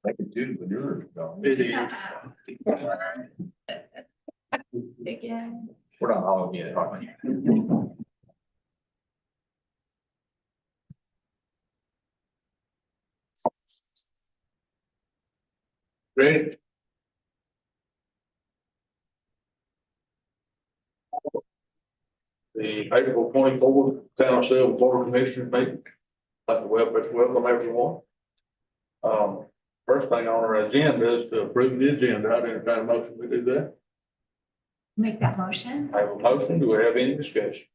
I can do with yours. It is. Again. We're not all yet. Ready? The April 24th Town of Sylva Board of Commissioners meeting. I'd like to welcome everyone. First thing on our agenda is to approve the agenda. I didn't find a motion to do that. Make that motion. I have a motion. Do we have any discussion?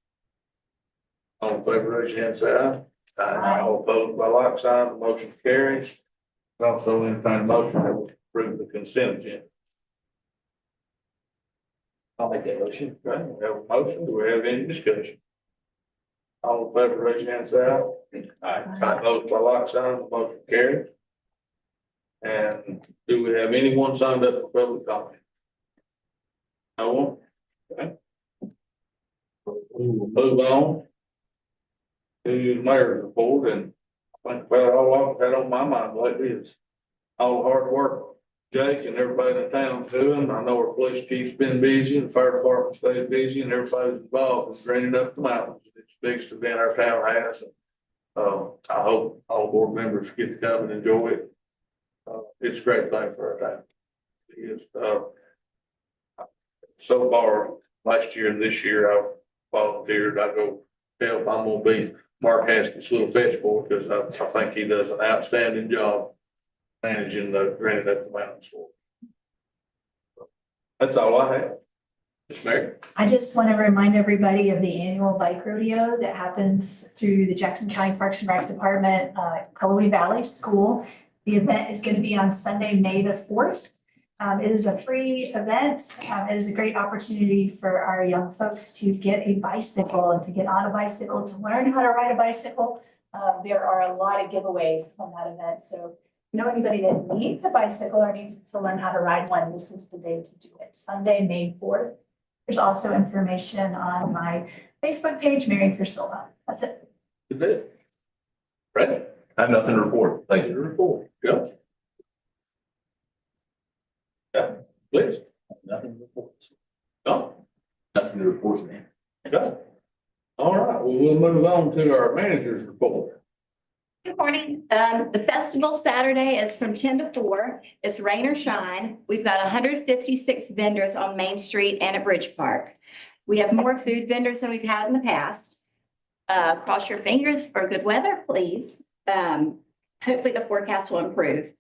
All in favor, raise your hand, say aye. Aye. All opposed by like sign, the motion carries. Also, entertain a motion to approve the consent agenda. I'll make that motion. Okay, we have a motion. Do we have any discussion? All in favor, raise your hand, say aye. Aye. Opposed by like sign, the motion carries. And do we have anyone signed up for public comment? No one? Okay. We will move on to mayor's report, and I think about all I've had on my mind lately is all the hard work Jake and everybody in the town's doing. I know our police chief's been busy, the fire department stays busy, and everybody's involved in draining up the mountains. It's the biggest event our town has. I hope all board members get to come and enjoy it. It's a great thing for our town. It is. So far, last year and this year, I've volunteered. I go help. I'm gonna be Mark Haskell's little fetch boy because I think he does an outstanding job managing the granite up the mountains for. That's all I have. Ms. Mary. I just want to remind everybody of the annual bike rodeo that happens through the Jackson County Parks and Rec Department, Cullowhee Valley School. The event is going to be on Sunday, May the 4th. It is a free event. It is a great opportunity for our young folks to get a bicycle and to get on a bicycle, to learn how to ride a bicycle. There are a lot of giveaways on that event. So you know, anybody that needs a bicycle or needs to learn how to ride one, this is the day to do it. Sunday, May 4th. There's also information on my Facebook page, Mary for Sylva. That's it. Is it? Right? I have nothing to report. Thank you. Report. Yeah. Yeah, please. Nothing to report. No. Nothing to report, man. Okay. All right, well, we'll move on to our manager's report. Good morning. The festival Saturday is from 10 to 4. It's rain or shine. We've got 156 vendors on Main Street and at Bridge Park. We have more food vendors than we've had in the past. Cross your fingers for good weather, please. Hopefully the forecast will improve.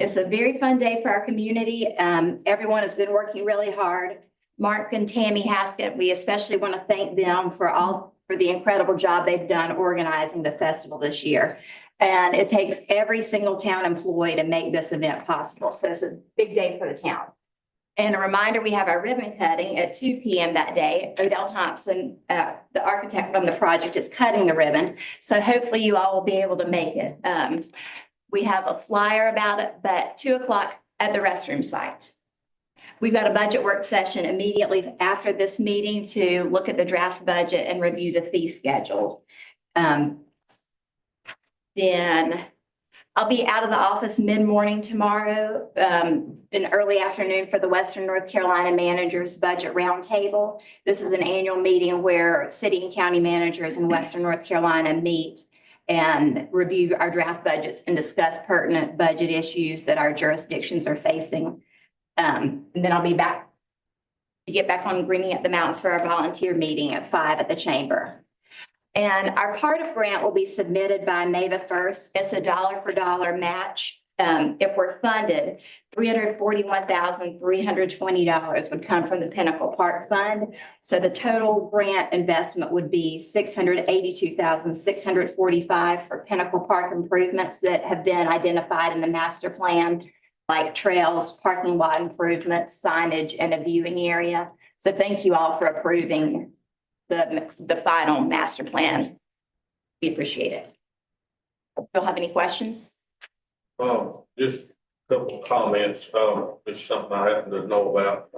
It's a very fun day for our community. Everyone has been working really hard. Mark and Tammy Haskett, we especially want to thank them for the incredible job they've done organizing the festival this year. And it takes every single town employee to make this event possible. So it's a big day for the town. And a reminder, we have our ribbon cutting at 2 p.m. that day. Odell Thompson, the architect from the project, is cutting the ribbon. So hopefully you all will be able to make it. We have a flyer about it, but 2 o'clock at the restroom site. We've got a budget work session immediately after this meeting to look at the draft budget and review the fee schedule. Then I'll be out of the office mid-morning tomorrow, in early afternoon for the Western North Carolina Managers Budget Roundtable. This is an annual meeting where city and county managers in Western North Carolina meet and review our draft budgets and discuss pertinent budget issues that our jurisdictions are facing. And then I'll be back to get back on Greening Up the Mountains for our volunteer meeting at 5 at the chamber. And our part of grant will be submitted by May the 1st. It's a dollar for dollar match. If we're funded, $341,320 would come from the Pinnacle Park Fund. So the total grant investment would be $682,645 for Pinnacle Park improvements that have been identified in the master plan, like trails, parking lot improvements, signage, and a viewing area. So thank you all for approving the final master plan. We appreciate it. Y'all have any questions? Just a couple of comments. It's something I happen to know about.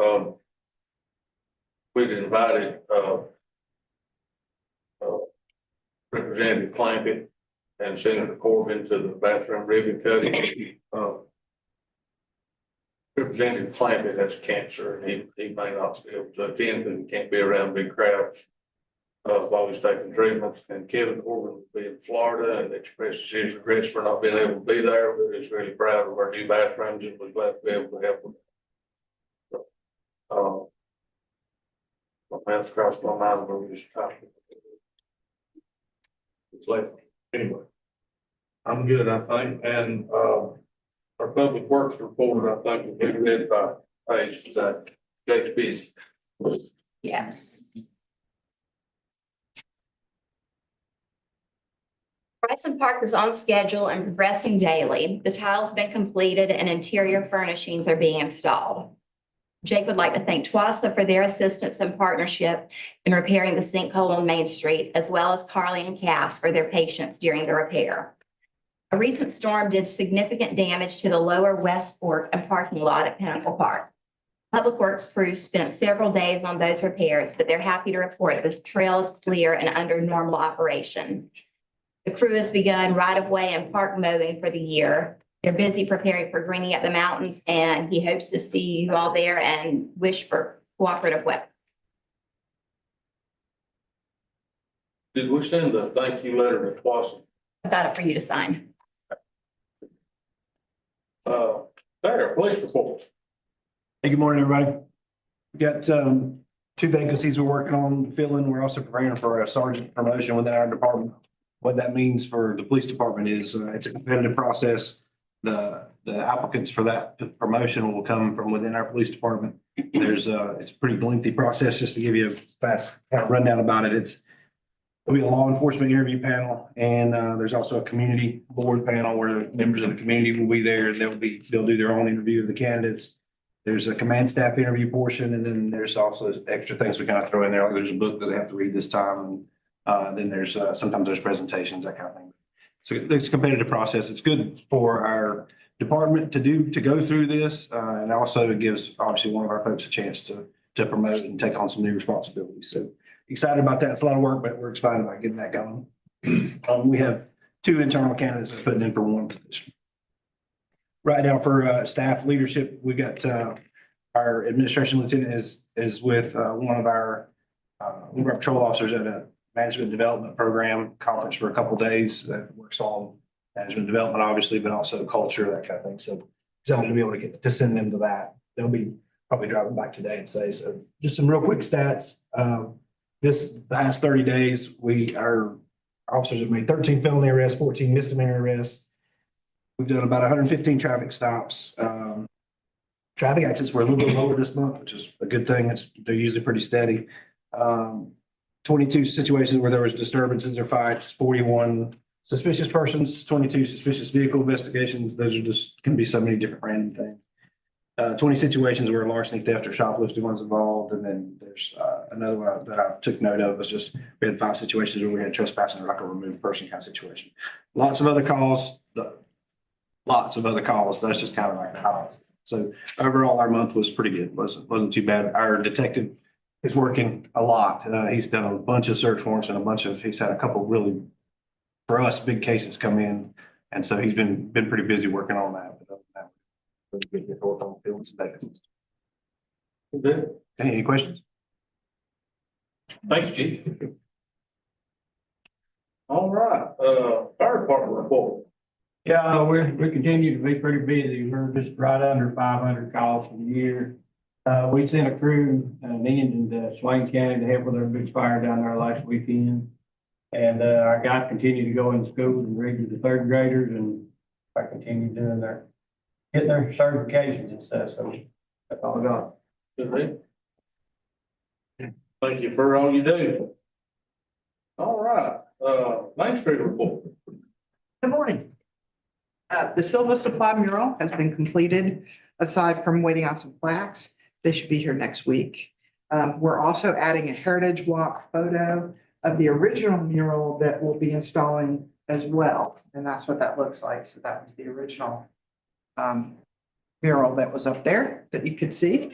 We'd invited Representative Clampett and Senator Corbin to the bathroom ribbon cutting. Representative Clancy has cancer, and he may not be able to attend because he can't be around big crowds while he's taking treatments. And Kevin Corbin will be in Florida and expresses his regrets for not being able to be there, but he's really proud of our new bathrooms and was glad to be able to help him. My man's crossed my mind when we just talked. It's late. Anyway, I'm good, I think, and our public works report, I think, will be read by Paige today. Jake's busy. Yes. Bryson Park is on schedule and progressing daily. The tile's been completed and interior furnishings are being installed. Jake would like to thank TWASA for their assistance and partnership in repairing the sinkhole on Main Street, as well as Carly and Cass for their patience during the repair. A recent storm did significant damage to the lower West Fork and parking lot at Pinnacle Park. Public Works crews spent several days on those repairs, but they're happy to report this trail is clear and under normal operation. The crew has begun right-of-way and park mowing for the year. They're busy preparing for greening up the mountains, and he hopes to see you all there and wish for cooperative weather. Did we send a thank you letter to TWASA? I've got it for you to sign. There, police report. Hey, good morning, everybody. We got two vacancies we're working on filling. We're also preparing for a sergeant promotion within our department. What that means for the police department is it's a competitive process. The applicants for that promotion will come from within our police department. It's a pretty lengthy process. Just to give you a fast kind of rundown about it. There'll be a law enforcement interview panel, and there's also a community board panel where members of the community will be there. They'll do their own interview of the candidates. There's a command staff interview portion, and then there's also extra things we kind of throw in there. Like there's a book that they have to read this time, and then there's sometimes there's presentations, that kind of thing. So it's a competitive process. It's good for our department to go through this, and also it gives obviously one of our folks a chance to promote and take on some new responsibilities. So excited about that. It's a lot of work, but we're excited about getting that going. We have two internal candidates that's putting in for one position. Right now for staff leadership, we got our administration lieutenant is with one of our patrol officers at a management development program conference for a couple of days that works on management development, obviously, but also culture, that kind of thing. So excited to be able to get to send them to that. They'll be probably driving back today and say, so just some real quick stats. This last 30 days, our officers have made 13 felony arrests, 14 misdemeanor arrests. We've done about 115 traffic stops. Traffic accidents were a little bit lower this month, which is a good thing. They're usually pretty steady. 22 situations where there was disturbances or fights, 41 suspicious persons, 22 suspicious vehicle investigations. Those are just can be so many different random things. 20 situations where larceny, theft, or shoplifting was involved. And then there's another one that I took note of was just we had 5 situations where we had trespassing or like a removed person kind of situation. Lots of other calls. That's just kind of like the highlights. So overall, our month was pretty good. Wasn't too bad. Our detective is working a lot. He's done a bunch of search warrants and he's had a couple really, for us, big cases come in. And so he's been pretty busy working on that. Good. Any questions? Thanks, Chief. All right, fire department report. Yeah, we continue to be pretty busy. We're just right under 500 calls for the year. We sent a crew, an engine to Swain County to help with our big fire down there last weekend. And our guys continue to go in school and read to the 3rd graders, and I continue getting their certifications and stuff. So that's all I got. Good. Thank you for all you do. All right, Main Street report. Good morning. The Sylva Supply mural has been completed. Aside from waiting on some plaques, they should be here next week. We're also adding a heritage walk photo of the original mural that we'll be installing as well. And that's what that looks like. So that was the original mural that was up there that you could see.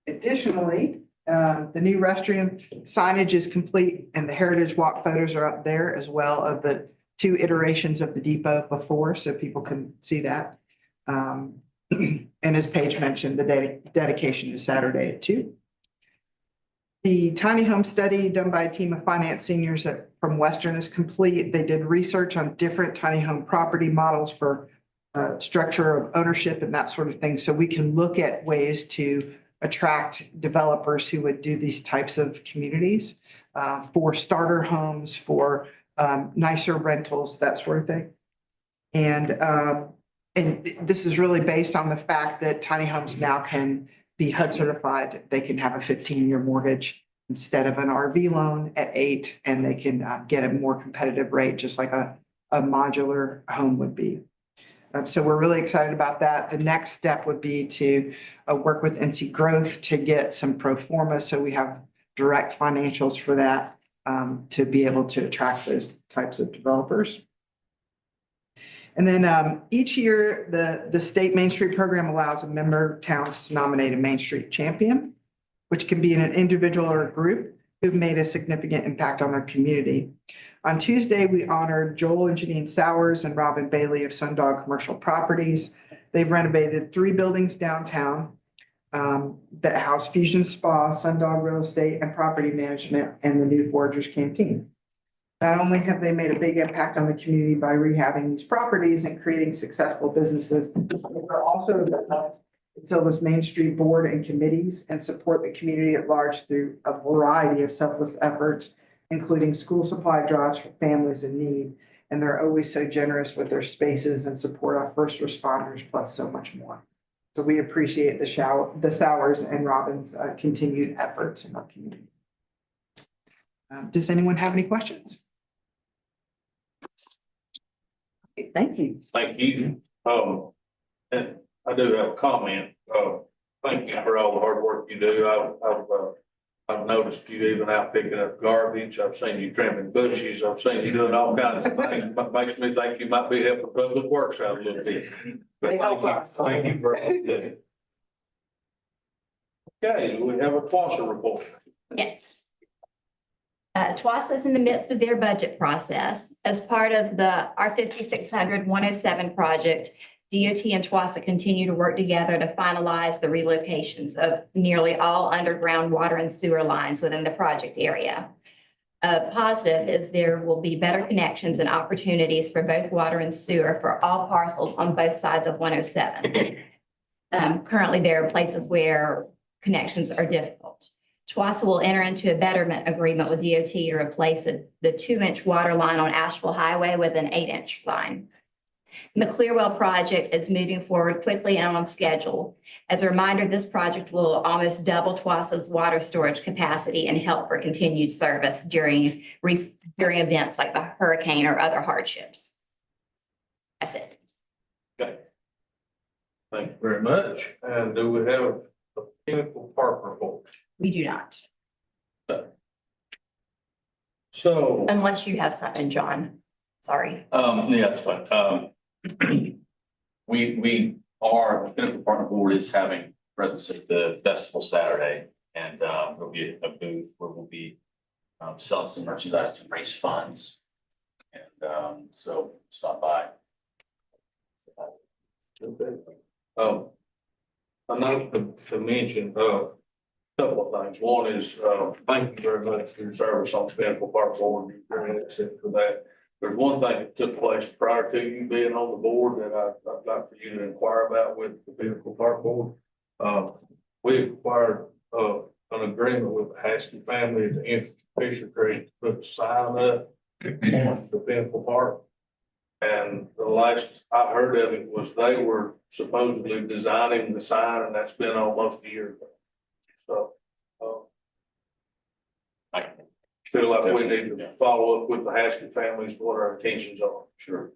Additionally, the new restroom signage is complete and the heritage walk photos are up there as well of the 2 iterations of the depot before, so people can see that. And as Paige mentioned, the dedication is Saturday at 2. The tiny home study done by a team of finance seniors from Western is complete. They did research on different tiny home property models for structure of ownership and that sort of thing. So we can look at ways to attract developers who would do these types of communities for starter homes, for nicer rentals, that sort of thing. And this is really based on the fact that tiny homes now can be HUD certified. They can have a 15-year mortgage instead of an RV loan at 8, and they can get a more competitive rate, just like a modular home would be. So we're really excited about that. The next step would be to work with NC Growth to get some pro forma, so we have direct financials for that to be able to attract those types of developers. And then each year, the state Main Street program allows a member towns to nominate a Main Street champion, which can be an individual or a group who've made a significant impact on their community. On Tuesday, we honored Joel and Janine Sowers and Robin Bailey of Sundog Commercial Properties. They've renovated 3 buildings downtown that house Fusion Spa, Sundog Real Estate and Property Management, and the new Foragers Canteen. Not only have they made a big impact on the community by rehabbing these properties and creating successful businesses, they're also involved in Sylva's Main Street Board and committees and support the community at large through a variety of selfless efforts, including school supply drives for families in need. And they're always so generous with their spaces and support our first responders, plus so much more. So we appreciate the Sowers and Robin's continued efforts in our community. Does anyone have any questions? Okay, thank you. Thank you. And I do have a comment. Thank you for all the hard work you do. I've noticed you even out picking up garbage. I've seen you trimming bushes. I've seen you doing all kinds of things. That makes me think you might be helping Public Works out a little bit. But They help us. Thank you for all you do. Okay, we have a TWASA report. Yes. TWASA is in the midst of their budget process. As part of the R5600-107 project, DOT and TWASA continue to work together to finalize the relocations of nearly all underground water and sewer lines within the project area. Positive is there will be better connections and opportunities for both water and sewer for all parcels on both sides of 107. Currently, there are places where connections are difficult. TWASA will enter into a betterment agreement with DOT to replace the 2-inch water line on Asheville Highway with an 8-inch line. The Clearwell project is moving forward quickly and on schedule. As a reminder, this project will almost double TWASA's water storage capacity and help for continued service during events like the hurricane or other hardships. That's it. Okay. Thank you very much. And do we have a Pinnacle Park report? We do not, So, unless you have something, John. Sorry. Yeah, that's fine. We are, the Pinnacle Partner Board is having presence at the festival Saturday, and there'll be a booth where we'll be selling some merchandise to raise funds. And so stop by. okay. I know to mention, couple of things. One is, thank you very much for your service on the Pinnacle Park Board. You're very excellent for that. There's one thing that took place prior to you being on the board that I'd like for you to inquire about with the Pinnacle Park Board. We acquired an agreement with the Haskell family at the end of Fisher Creek to put a sign up on the Pinnacle Park. And the last I heard of it was they were supposedly designing the sign, and that's been almost a year ago. So, I feel like we need to follow up with the Haskell families, what our intentions are. Sure.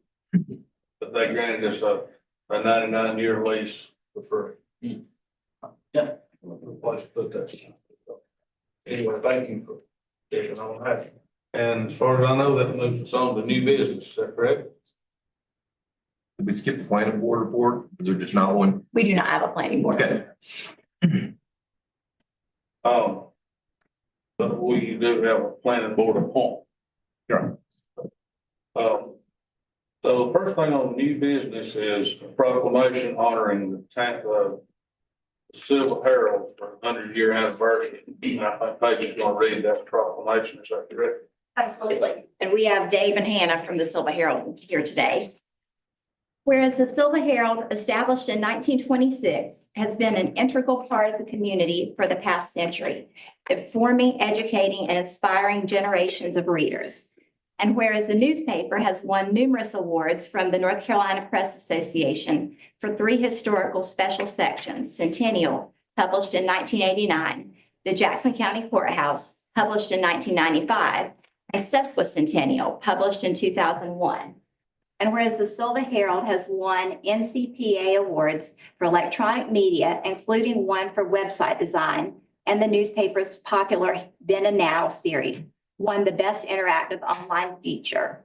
But they granted us a 99-year lease for free. Yeah. Place to put that. Anyway, thank you for taking on that. And as far as I know, that moves us on to new business, is that correct? Did we skip the planning board report? Is there just not one? We do not have a planning board. Okay. But we do have a planning board appointment. Sure. So the first thing on new business is a proclamation honoring the tenth of Sylva Herald for 100-year anniversary. And I think Paige is gonna read that proclamation, is that correct? Absolutely. And we have Dave and Hannah from the Sylva Herald here today. Whereas the Sylva Herald, established in 1926, has been an integral part of the community for the past century, informing, educating, and inspiring generations of readers. And whereas the newspaper has won numerous awards from the North Carolina Press Association for 3 historical special sections: Centennial, published in 1989, the Jackson County Courthouse, published in 1995, and Sesquicentennial, published in 2001. And whereas the Sylva Herald has won NCPA awards for electronic media, including one for website design, and the newspaper's popular Then and Now series won the Best Interactive Online Feature.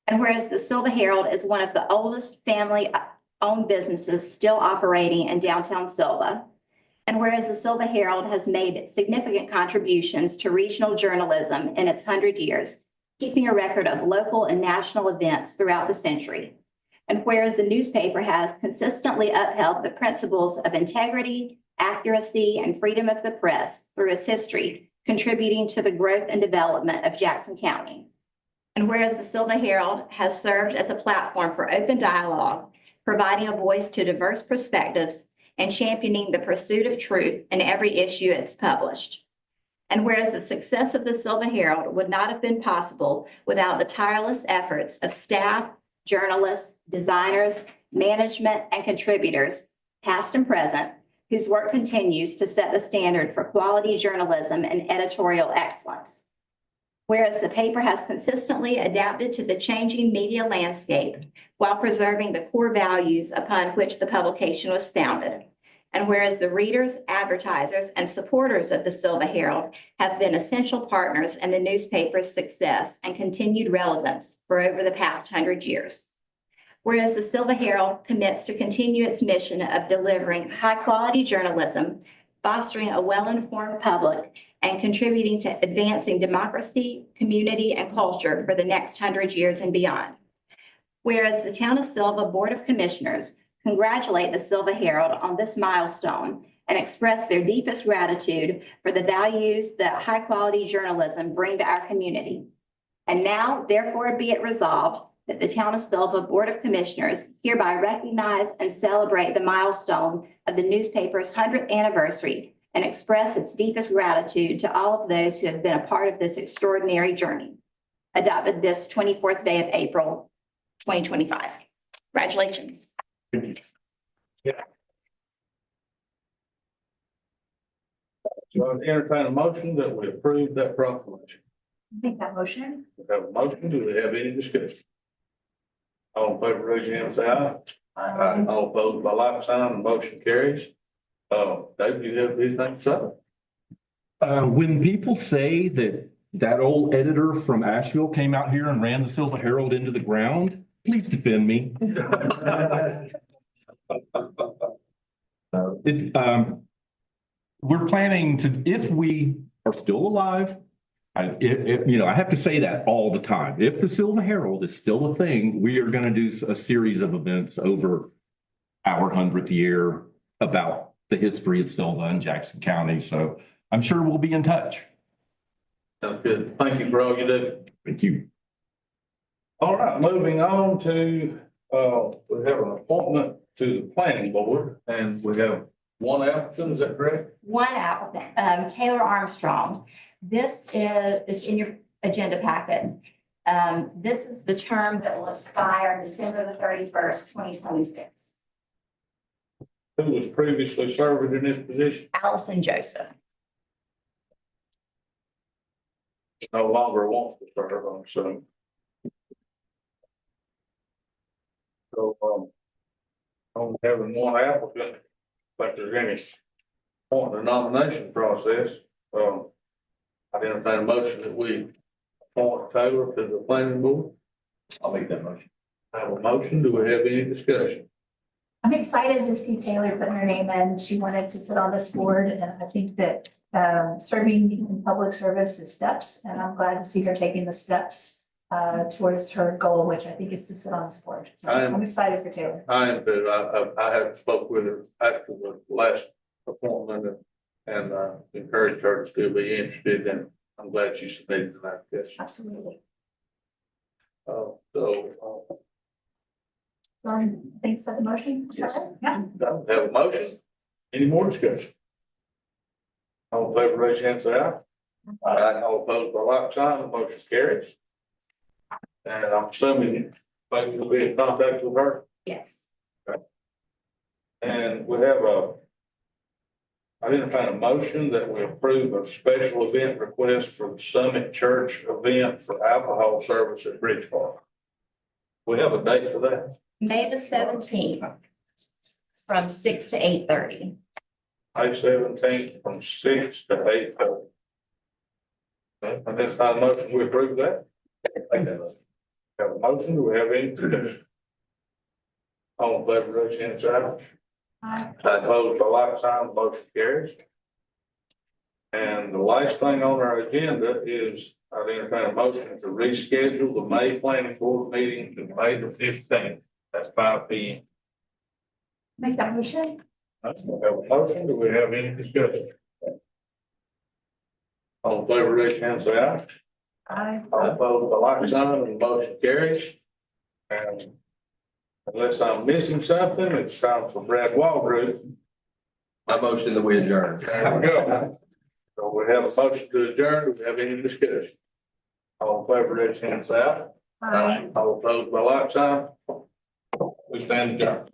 And whereas the Sylva Herald is one of the oldest family-owned businesses still operating in downtown Sylva, and whereas the Sylva Herald has made significant contributions to regional journalism in its 100 years, keeping a record of local and national events throughout the century. And whereas the newspaper has consistently upheld the principles of integrity, accuracy, and freedom of the press through its history, contributing to the growth and development of Jackson County. And whereas the Sylva Herald has served as a platform for open dialogue, providing a voice to diverse perspectives and championing the pursuit of truth in every issue it's published. And whereas the success of the Sylva Herald would not have been possible without the tireless efforts of staff, journalists, designers, management, and contributors, past and present, whose work continues to set the standard for quality journalism and editorial excellence. Whereas the paper has consistently adapted to the changing media landscape while preserving the core values upon which the publication was founded. And whereas the readers, advertisers, and supporters of the Sylva Herald have been essential partners in the newspaper's success and continued relevance for over the past 100 years. Whereas the Sylva Herald commits to continue its mission of delivering high-quality journalism, fostering a well-informed public, and contributing to advancing democracy, community, and culture for the next 100 years and beyond. Whereas the Town of Sylva Board of Commissioners congratulate the Sylva Herald on this milestone and express their deepest gratitude for the values that high-quality journalism bring to our community. And now, therefore, be it resolved that the Town of Sylva Board of Commissioners hereby recognize and celebrate the milestone of the newspaper's 100th anniversary and express its deepest gratitude to all of those who have been a part of this extraordinary journey. Adopted this 24th day of April, 2025. Congratulations. So I entertain a motion that we approve that proclamation. Make that motion. We have a motion. Do we have any discussion? All in favor, raise your hand, say aye. Aye. All opposed by like sign, the motion carries. Dave, do you have anything to say? When people say that that old editor from Asheville came out here and ran the Sylva Herald into the ground, please defend me. We're planning to, if we are still alive, I have to say that all the time. If the Sylva Herald is still a thing, we are going to do a series of events over our 100th year about the history of Sylva and Jackson County. So I'm sure we'll be in touch. Sounds good. Thank you for all you do. Thank you. All right, moving on to, we have an appointment to the planning board and we have one applicant, is that correct? One applicant, Taylor Armstrong. This is in your agenda packet. This is the term that will expire December the 31st, 2026. Who was previously serving in this position? Allison Joseph. No longer wants to serve on, so. So, on having one applicant, but there's any point in the nomination process, I entertain a motion that we appoint Taylor to the planning board. I'll make that motion. I have a motion. Do we have any discussion? I'm excited to see Taylor putting her name in. She wanted to sit on this board, and I think that serving in public service is steps, and I'm glad to see her taking the steps towards her goal, which I think is to sit on this board. So I'm excited for Taylor. I am too. I have spoke with her after the last appointment and encouraged her to still be interested, and I'm glad she submitted an application. Absolutely. So, Thanks for the motion. Yes. Yeah. have a motion? Any more discussion? All in favor, raise your hand, say aye. Aye. All opposed by like sign, the motion carries. And I'm assuming folks will be in contact with her, Yes. and we have I entertain a motion that we approve a special event request for the Summit Church event for alcohol service at Bridge Park. We have a date for that, May the 17th from 6 to 8:30. May 17th from 6 to 8:30. And that's not a motion, we approve that? Have a motion, do we have any discussion? All in favor, raise your hand, say aye. Aye. Opposed by like sign, the motion carries. And the last thing on our agenda is I entertain a motion to reschedule the May planning board meeting to May the 15th. That's 5 p.m. Make that motion. That's we have a motion. Do we have any discussion? All in favor, raise your hand, say aye. Aye. All opposed by like sign, and the motion carries. And unless I'm missing something, it's time for Brad Walgrove. My motion that we adjourn. There we go. So we have a motion to adjourn. Do we have any discussion? All in favor, raise your hand, say aye. Aye. All opposed by like sign. We stand adjourned.